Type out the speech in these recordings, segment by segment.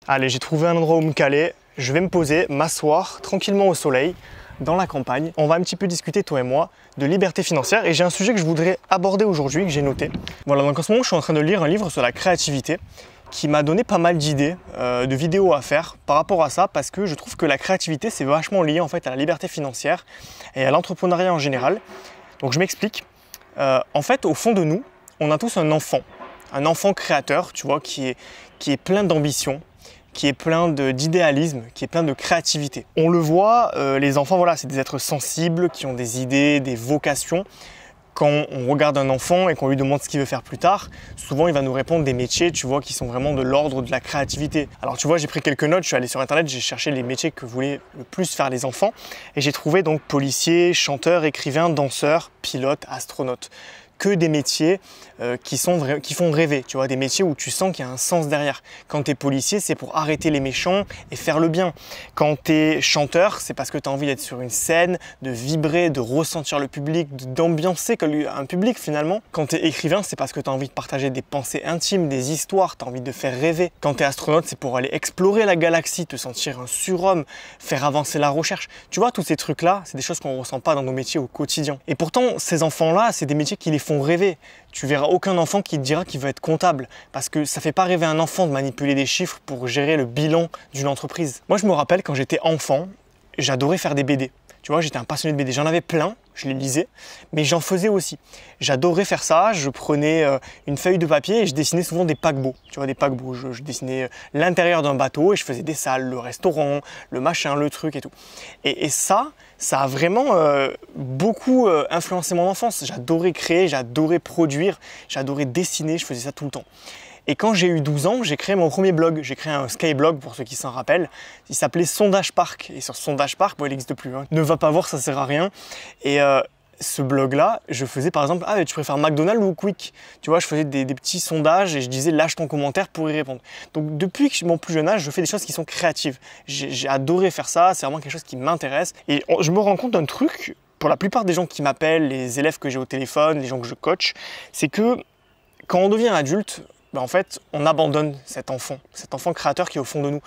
Allez, j'ai trouvé un endroit où me caler. Je vais me poser, m'asseoir tranquillement au soleil, dans la campagne. On va un petit peu discuter, toi et moi, de liberté financière. Et j'ai un sujet que je voudrais aborder aujourd'hui, que j'ai noté. Voilà, donc en ce moment, je suis en train de lire un livre sur la créativité qui m'a donné pas mal d'idées, de vidéos à faire par rapport à ça, parce que je trouve que la créativité, c'est vachement lié en fait à la liberté financière et à l'entrepreneuriat en général. Donc je m'explique. En fait, au fond de nous, on a tous un enfant créateur, tu vois, qui est plein d'ambition, qui est plein d'idéalisme, qui est plein de créativité. On le voit, les enfants, voilà, c'est des êtres sensibles, qui ont des idées, des vocations. Quand on regarde un enfant et qu'on lui demande ce qu'il veut faire plus tard, souvent il va nous répondre des métiers, tu vois, qui sont vraiment de l'ordre de la créativité. Alors tu vois, j'ai pris quelques notes, je suis allé sur internet, j'ai cherché les métiers que voulaient le plus faire les enfants et j'ai trouvé donc policier, chanteur, écrivain, danseur, pilote, astronaute. Que des métiers qui font rêver, tu vois, des métiers où tu sens qu'il y a un sens derrière. Quand tu es policier, c'est pour arrêter les méchants et faire le bien. Quand tu es chanteur, c'est parce que tu as envie d'être sur une scène, de vibrer, de ressentir le public, d'ambiancer un public finalement. Quand tu es écrivain, c'est parce que tu as envie de partager des pensées intimes, des histoires, tu as envie de faire rêver. Quand tu es astronaute, c'est pour aller explorer la galaxie, te sentir un surhomme, faire avancer la recherche. Tu vois, tous ces trucs-là, c'est des choses qu'on ne ressent pas dans nos métiers au quotidien. Et pourtant, ces enfants-là, c'est des métiers qui les font rêver. Tu verras aucun enfant qui te dira qu'il veut être comptable parce que ça fait pas rêver un enfant de manipuler des chiffres pour gérer le bilan d'une entreprise. Moi, je me rappelle quand j'étais enfant, j'adorais faire des BD. Tu vois, j'étais un passionné de BD. J'en avais plein, je les lisais, mais j'en faisais aussi. J'adorais faire ça. Je prenais une feuille de papier et je dessinais souvent des paquebots. Tu vois, des paquebots. Je dessinais l'intérieur d'un bateau et je faisais des salles, le restaurant, le machin, le truc et tout. Et ça a vraiment beaucoup influencé mon enfance. J'adorais créer, j'adorais produire, j'adorais dessiner, je faisais ça tout le temps. Et quand j'ai eu 12 ans, j'ai créé mon premier blog. J'ai créé un Skyblog pour ceux qui s'en rappellent. Il s'appelait Sondage Park. Et sur Sondage Park, bon, il n'existe plus. Hein. Ne va pas voir, ça sert à rien. Et ce blog-là, je faisais par exemple, tu préfères McDonald's ou Quick? Tu vois, je faisais des petits sondages et je disais lâche ton commentaire pour y répondre. Donc depuis mon plus jeune âge, je fais des choses qui sont créatives. J'ai adoré faire ça, c'est vraiment quelque chose qui m'intéresse. Et je me rends compte d'un truc, pour la plupart des gens qui m'appellent, les élèves que j'ai au téléphone, les gens que je coach, c'est que quand on devient adulte, en fait, on abandonne cet enfant créateur qui est au fond de nous.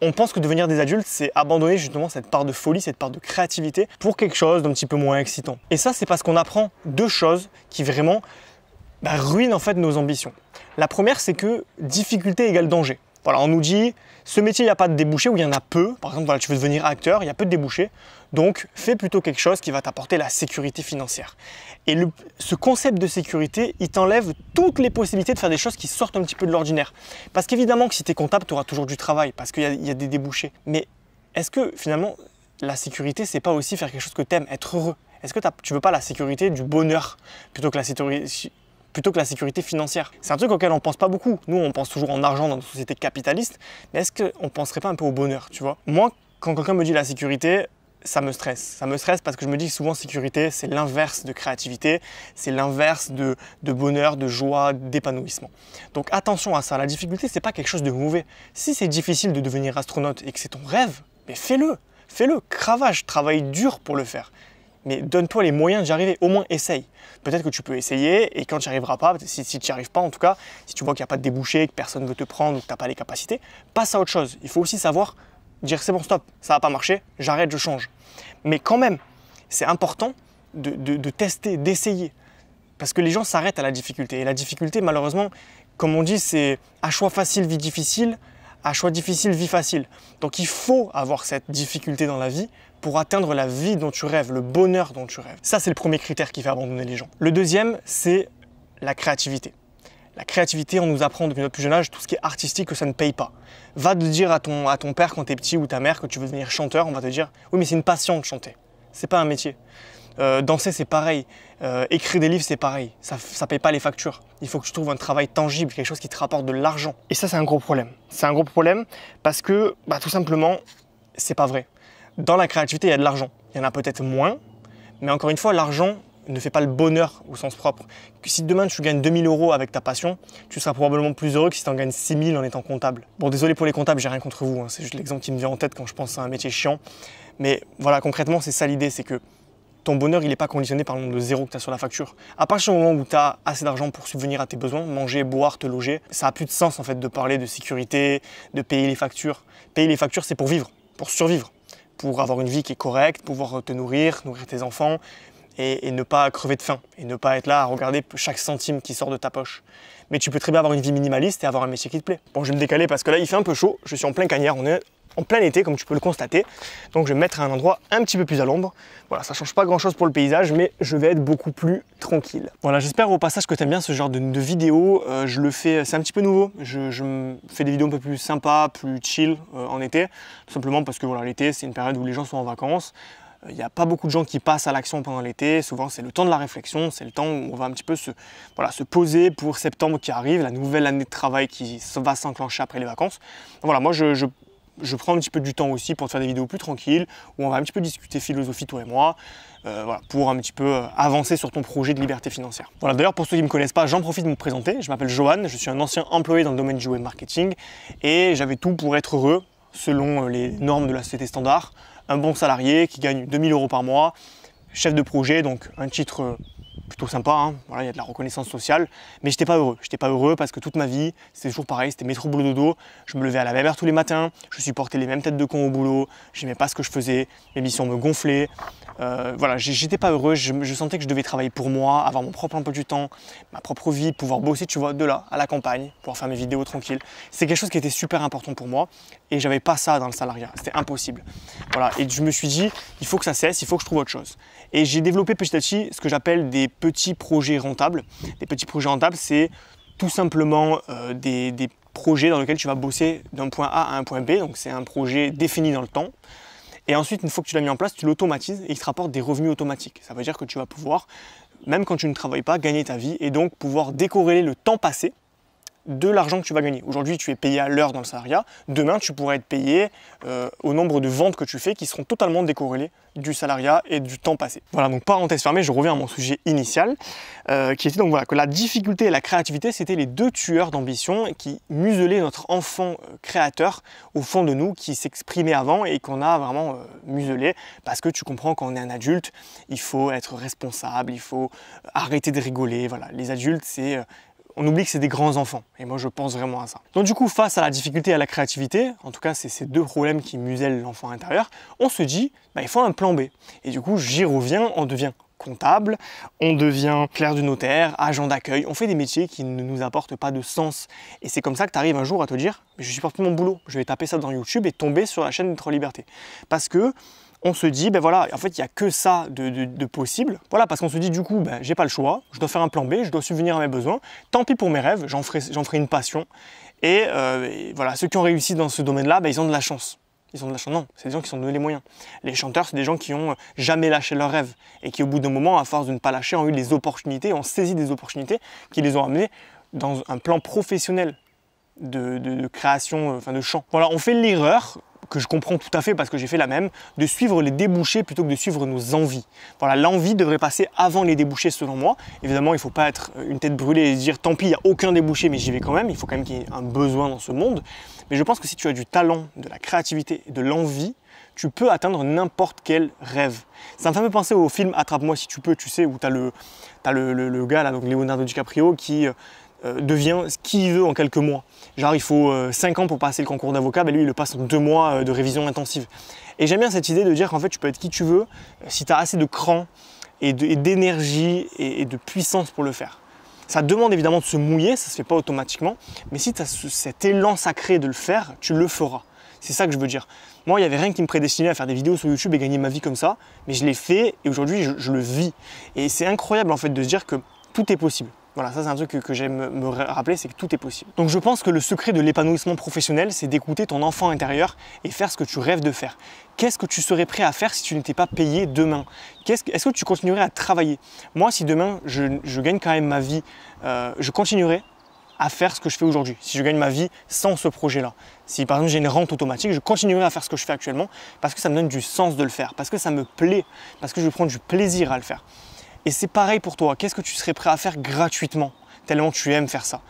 On pense que devenir des adultes, c'est abandonner justement cette part de folie, cette part de créativité pour quelque chose d'un petit peu moins excitant. Et ça, c'est parce qu'on apprend deux choses qui vraiment ruinent en fait nos ambitions. La première, c'est que difficulté égale danger. Voilà, on nous dit, ce métier, il n'y a pas de débouchés ou il y en a peu. Par exemple, voilà, tu veux devenir acteur, il y a peu de débouchés. Donc, fais plutôt quelque chose qui va t'apporter la sécurité financière. Et ce concept de sécurité, il t'enlève toutes les possibilités de faire des choses qui sortent un petit peu de l'ordinaire. Parce qu'évidemment que si tu es comptable, tu auras toujours du travail, parce qu'il y a des débouchés. Mais est-ce que finalement, la sécurité, c'est pas aussi faire quelque chose que tu aimes, être heureux? Est-ce que tu veux pas la sécurité du bonheur plutôt que la sécurité financière? C'est un truc auquel on ne pense pas beaucoup. Nous, on pense toujours en argent dans nos sociétés capitalistes, mais est-ce qu'on ne penserait pas un peu au bonheur, tu vois? Moi, quand quelqu'un me dit la sécurité, ça me stresse. Ça me stresse parce que je me dis que souvent, sécurité, c'est l'inverse de créativité, c'est l'inverse de bonheur, de joie, d'épanouissement. Donc attention à ça. La difficulté, c'est pas quelque chose de mauvais. Si c'est difficile de devenir astronaute et que c'est ton rêve, mais fais-le. Fais-le, cravache, travaille dur pour le faire. Mais donne-toi les moyens d'y arriver, au moins essaye. Peut-être que tu peux essayer et quand tu n'y arriveras pas, si tu n'y arrives pas en tout cas, si tu vois qu'il n'y a pas de débouché, que personne ne veut te prendre ou que tu n'as pas les capacités, passe à autre chose. Il faut aussi savoir dire c'est bon stop, ça n'a pas marché, j'arrête, je change. Mais quand même, c'est important de tester, d'essayer. Parce que les gens s'arrêtent à la difficulté. Et la difficulté, malheureusement, comme on dit, c'est à choix facile, vie difficile, à choix difficile, vie facile. Donc il faut avoir cette difficulté dans la vie pour atteindre la vie dont tu rêves, le bonheur dont tu rêves. Ça, c'est le premier critère qui fait abandonner les gens. Le deuxième, c'est la créativité. La créativité, on nous apprend depuis notre plus jeune âge tout ce qui est artistique que ça ne paye pas. Va te dire à ton père quand tu es petit ou ta mère que tu veux devenir chanteur, on va te dire oui mais c'est une passion de chanter, c'est pas un métier. Danser c'est pareil, écrire des livres c'est pareil, ça paye pas les factures. Il faut que tu trouves un travail tangible, quelque chose qui te rapporte de l'argent. Et ça c'est un gros problème. C'est un gros problème parce que tout simplement c'est pas vrai. Dans la créativité il y a de l'argent, il y en a peut-être moins, mais encore une fois l'argent ne fait pas le bonheur au sens propre. Que si demain tu gagnes 2000 € avec ta passion, tu seras probablement plus heureux que si tu en gagnes 6000 en étant comptable. Bon, désolé pour les comptables, j'ai rien contre vous, hein. C'est juste l'exemple qui me vient en tête quand je pense à un métier chiant. Mais voilà, concrètement, c'est ça l'idée, c'est que ton bonheur, il n'est pas conditionné par le nombre de zéros que tu as sur la facture. À partir du moment où tu as assez d'argent pour subvenir à tes besoins, manger, boire, te loger, ça n'a plus de sens en fait de parler de sécurité, de payer les factures. Payer les factures, c'est pour vivre, pour survivre, pour avoir une vie qui est correcte, pouvoir te nourrir, nourrir tes enfants et ne pas crever de faim et ne pas être là à regarder chaque centime qui sort de ta poche. Mais tu peux très bien avoir une vie minimaliste et avoir un métier qui te plaît. Bon, je vais me décaler parce que là, il fait un peu chaud. Je suis en plein cagnard. On est en plein été, comme tu peux le constater. Donc, je vais me mettre à un endroit un petit peu plus à l'ombre. Voilà, ça ne change pas grand-chose pour le paysage, mais je vais être beaucoup plus tranquille. Voilà, j'espère au passage que tu aimes bien ce genre de vidéo. Je le fais, c'est un petit peu nouveau. Je me fais des vidéos un peu plus sympas, plus chill en été. Tout simplement parce que voilà, l'été, c'est une période où les gens sont en vacances. Il n'y a pas beaucoup de gens qui passent à l'action pendant l'été. Souvent, c'est le temps de la réflexion, c'est le temps où on va un petit peu se poser pour septembre qui arrive, la nouvelle année de travail qui va s'enclencher après les vacances. Voilà, moi, je prends un petit peu du temps aussi pour faire des vidéos plus tranquilles, où on va un petit peu discuter philosophie, toi et moi, voilà, pour un petit peu avancer sur ton projet de liberté financière. Voilà, d'ailleurs, pour ceux qui ne me connaissent pas, j'en profite de me présenter. Je m'appelle Johan, je suis un ancien employé dans le domaine du web marketing et j'avais tout pour être heureux selon les normes de la société standard. Un bon salarié qui gagne 2000 € par mois, chef de projet, donc un titre plutôt sympa, hein. Voilà, il y a de la reconnaissance sociale, mais j'étais pas heureux. J'étais pas heureux parce que toute ma vie, c'était toujours pareil, c'était métro boulot dodo. Je me levais à la même heure tous les matins, je supportais les mêmes têtes de con au boulot, j'aimais pas ce que je faisais, mes missions me gonflaient. Voilà, j'étais pas heureux, je sentais que je devais travailler pour moi, avoir mon propre emploi du temps, ma propre vie, pouvoir bosser, tu vois, de là, à la campagne, pouvoir faire mes vidéos tranquilles. C'est quelque chose qui était super important pour moi et j'avais pas ça dans le salariat, c'était impossible. Voilà, et je me suis dit, il faut que ça cesse, il faut que je trouve autre chose. Et j'ai développé petit à petit ce que j'appelle des petits projets rentables. Des petits projets rentables, c'est tout simplement des projets dans lesquels tu vas bosser d'un point A à un point B. Donc c'est un projet défini dans le temps. Et ensuite, une fois que tu l'as mis en place, tu l'automatises et il te rapporte des revenus automatiques. Ça veut dire que tu vas pouvoir, même quand tu ne travailles pas, gagner ta vie et donc pouvoir décorréler le temps passé de l'argent que tu vas gagner. Aujourd'hui, tu es payé à l'heure dans le salariat. Demain, tu pourrais être payé au nombre de ventes que tu fais qui seront totalement décorrélées du salariat et du temps passé. Voilà, donc parenthèse fermée, je reviens à mon sujet initial qui était donc voilà, que la difficulté et la créativité, c'était les deux tueurs d'ambition qui muselaient notre enfant créateur au fond de nous qui s'exprimait avant et qu'on a vraiment muselé parce que tu comprends quand on est un adulte, il faut être responsable, il faut arrêter de rigoler. Voilà, les adultes, c'est... on oublie que c'est des grands enfants. Et moi, je pense vraiment à ça. Donc du coup, face à la difficulté et à la créativité, en tout cas, c'est ces deux problèmes qui musellent l'enfant intérieur, on se dit, bah, il faut un plan B. Et du coup, j'y reviens, on devient comptable, on devient clerc du notaire, agent d'accueil, on fait des métiers qui ne nous apportent pas de sens. Et c'est comme ça que tu arrives un jour à te dire, mais je supporte plus mon boulot, je vais taper ça dans YouTube et tomber sur la chaîne d'être liberté. Parce que on se dit, ben voilà, en fait, il n'y a que ça de possible. Voilà, parce qu'on se dit, du coup, ben, j'ai pas le choix, je dois faire un plan B, je dois subvenir à mes besoins. Tant pis pour mes rêves, j'en ferai une passion. Et voilà, ceux qui ont réussi dans ce domaine-là, ben, ils ont de la chance. Ils ont de la chance, non, c'est des gens qui sont donnés les moyens. Les chanteurs, c'est des gens qui ont jamais lâché leurs rêves et qui, au bout d'un moment, à force de ne pas lâcher, ont eu des opportunités, ont saisi des opportunités qui les ont amenés dans un plan professionnel de création, enfin de chant. Voilà, on fait l'erreur que je comprends tout à fait parce que j'ai fait la même, de suivre les débouchés plutôt que de suivre nos envies. Voilà, l'envie devrait passer avant les débouchés selon moi. Évidemment, il ne faut pas être une tête brûlée et se dire tant pis, il n'y a aucun débouché, mais j'y vais quand même. Il faut quand même qu'il y ait un besoin dans ce monde. Mais je pense que si tu as du talent, de la créativité et de l'envie, tu peux atteindre n'importe quel rêve. Ça me fait penser au film Attrape-moi si tu peux, tu sais, où tu as le gars, là, donc Leonardo DiCaprio, qui devient ce qu'il veut en quelques mois. Genre il faut 5 ans pour passer le concours d'avocat, ben lui il le passe en 2 mois de révision intensive. Et j'aime bien cette idée de dire qu'en fait tu peux être qui tu veux si tu as assez de cran et d'énergie et de puissance pour le faire. Ça demande évidemment de se mouiller, ça ne se fait pas automatiquement, mais si tu as cet élan sacré de le faire, tu le feras. C'est ça que je veux dire. Moi, il n'y avait rien qui me prédestinait à faire des vidéos sur YouTube et gagner ma vie comme ça, mais je l'ai fait et aujourd'hui je le vis. Et c'est incroyable en fait de se dire que tout est possible. Voilà, ça c'est un truc que j'aime me rappeler, c'est que tout est possible. Donc je pense que le secret de l'épanouissement professionnel, c'est d'écouter ton enfant intérieur et faire ce que tu rêves de faire. Qu'est-ce que tu serais prêt à faire si tu n'étais pas payé demain? Est-ce que tu continuerais à travailler? Moi, si demain je gagne quand même ma vie, je continuerai à faire ce que je fais aujourd'hui. Si je gagne ma vie sans ce projet-là. Si par exemple j'ai une rente automatique, je continuerai à faire ce que je fais actuellement parce que ça me donne du sens de le faire, parce que ça me plaît, parce que je prends du plaisir à le faire. Et c'est pareil pour toi, qu'est-ce que tu serais prêt à faire gratuitement, tellement tu aimes faire ça?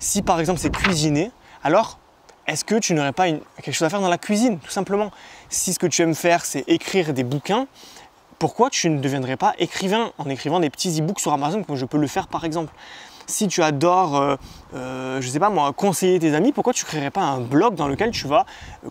Si par exemple c'est cuisiner, alors est-ce que tu n'aurais pas quelque chose à faire dans la cuisine, tout simplement? Si ce que tu aimes faire c'est écrire des bouquins, pourquoi tu ne deviendrais pas écrivain en écrivant des petits e-books sur Amazon comme je peux le faire par exemple? Si tu adores, je sais pas moi, conseiller tes amis, pourquoi tu ne créerais pas un blog dans lequel tu vas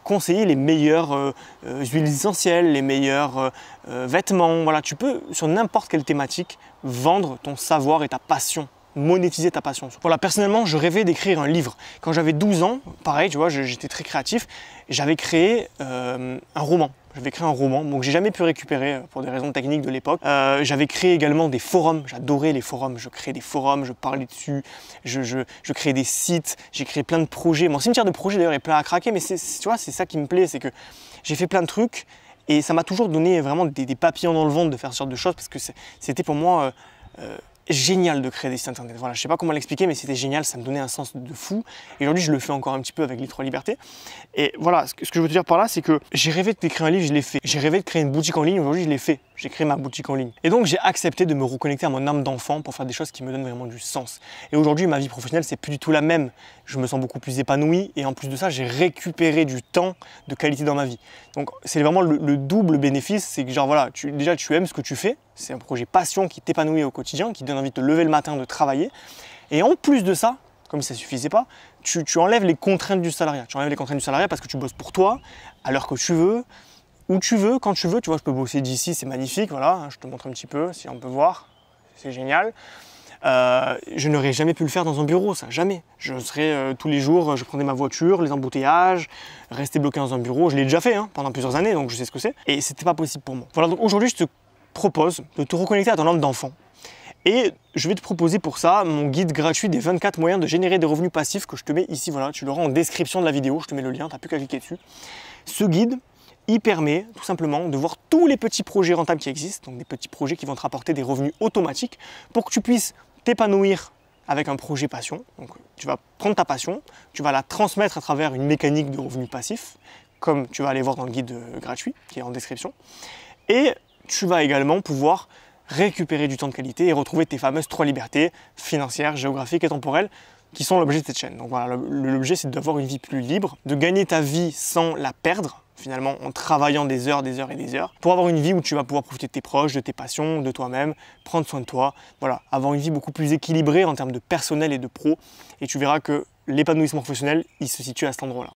conseiller les meilleures huiles essentielles, les meilleurs vêtements. Voilà, tu peux, sur n'importe quelle thématique, vendre ton savoir et ta passion, monétiser ta passion. Voilà, personnellement, je rêvais d'écrire un livre. Quand j'avais 12 ans, pareil, tu vois, j'étais très créatif, j'avais créé un roman. J'avais créé un roman, donc j'ai jamais pu récupérer pour des raisons techniques de l'époque. J'avais créé également des forums, j'adorais les forums, je créais des forums, je parlais dessus, je créais des sites, j'ai créé plein de projets. Mon cimetière de projets d'ailleurs est plein à craquer, mais tu vois, c'est ça qui me plaît, c'est que j'ai fait plein de trucs et ça m'a toujours donné vraiment des papillons dans le ventre de faire ce genre de choses parce que c'était pour moi génial de créer des sites internet. Voilà, je sais pas comment l'expliquer, mais c'était génial, ça me donnait un sens de fou. Et aujourd'hui, je le fais encore un petit peu avec les 3 libertés. Et voilà, ce que je veux te dire par là, c'est que j'ai rêvé d'écrire un livre, je l'ai fait. J'ai rêvé de créer une boutique en ligne, aujourd'hui, je l'ai fait. J'ai créé ma boutique en ligne. Et donc, j'ai accepté de me reconnecter à mon âme d'enfant pour faire des choses qui me donnent vraiment du sens. Et aujourd'hui, ma vie professionnelle, c'est plus du tout la même. Je me sens beaucoup plus épanoui et en plus de ça, j'ai récupéré du temps de qualité dans ma vie. Donc, c'est vraiment le double bénéfice, c'est que genre voilà, déjà tu aimes ce que tu fais, c'est un projet passion qui t'épanouit au quotidien, qui te donne envie de te lever le matin, de travailler. Et en plus de ça, comme ça ne suffisait pas, tu enlèves les contraintes du salariat. Tu enlèves les contraintes du salariat parce que tu bosses pour toi, à l'heure que tu veux, où tu veux, quand tu veux. Tu vois, je peux bosser d'ici, c'est magnifique, voilà, je te montre un petit peu, si on peut voir, c'est génial. Je n'aurais jamais pu le faire dans un bureau, ça, jamais. Je serais tous les jours, je prendrais ma voiture, les embouteillages, rester bloqué dans un bureau. Je l'ai déjà fait pendant plusieurs années, donc je sais ce que c'est. Et c'était pas possible pour moi. Voilà, donc aujourd'hui, je te propose de te reconnecter à ton âme d'enfant. Et je vais te proposer pour ça mon guide gratuit des 24 moyens de générer des revenus passifs que je te mets ici, voilà, tu l'auras en description de la vidéo, je te mets le lien, tu n'as plus qu'à cliquer dessus. Ce guide, il permet tout simplement de voir tous les petits projets rentables qui existent, donc des petits projets qui vont te rapporter des revenus automatiques pour que tu puisses t'épanouir avec un projet passion. Donc tu vas prendre ta passion, tu vas la transmettre à travers une mécanique de revenus passifs, comme tu vas aller voir dans le guide gratuit qui est en description. Et tu vas également pouvoir récupérer du temps de qualité et retrouver tes fameuses 3 libertés financières, géographiques et temporelles qui sont l'objet de cette chaîne. Donc voilà, l'objet c'est d'avoir une vie plus libre, de gagner ta vie sans la perdre, finalement en travaillant des heures et des heures, pour avoir une vie où tu vas pouvoir profiter de tes proches, de tes passions, de toi-même, prendre soin de toi, voilà, avoir une vie beaucoup plus équilibrée en termes de personnel et de pro, et tu verras que l'épanouissement professionnel, il se situe à cet endroit-là.